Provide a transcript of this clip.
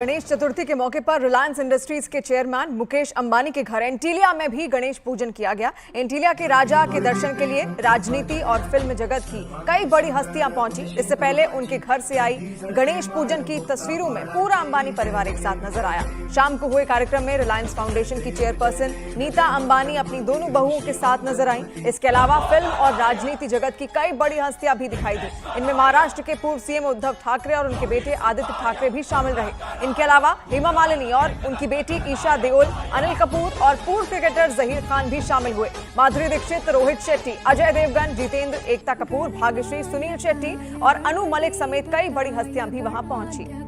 गणेश चतुर्थी के मौके पर रिलायंस इंडस्ट्रीज के चेयरमैन मुकेश अंबानी के घर एंटीलिया में भी गणेश पूजन किया गया। एंटीलिया के राजा के दर्शन के लिए राजनीति और फिल्म जगत की कई बड़ी हस्तियां पहुंची। इससे पहले उनके घर से आई गणेश पूजन की तस्वीरों में पूरा अंबानी परिवार एक साथ नजर आया। शाम को हुए कार्यक्रम में रिलायंस फाउंडेशन की चेयरपर्सन नीता अंबानी अपनी दोनों बहुओं के साथ नजर आई। इसके अलावा फिल्म और राजनीति जगत की कई बड़ी हस्तियां भी दिखाई दी। इनमें महाराष्ट्र के पूर्व सीएम उद्धव ठाकरे और उनके बेटे आदित्य ठाकरे भी शामिल रहे। इनके अलावा हेमा मालिनी और उनकी बेटी ईशा देओल, अनिल कपूर और पूर्व क्रिकेटर जहीर खान भी शामिल हुए। माधुरी दीक्षित, रोहित शेट्टी, अजय देवगन, जितेंद्र, एकता कपूर, भाग्यश्री, सुनील शेट्टी और अनु मलिक समेत कई बड़ी हस्तियां भी वहां पहुंची।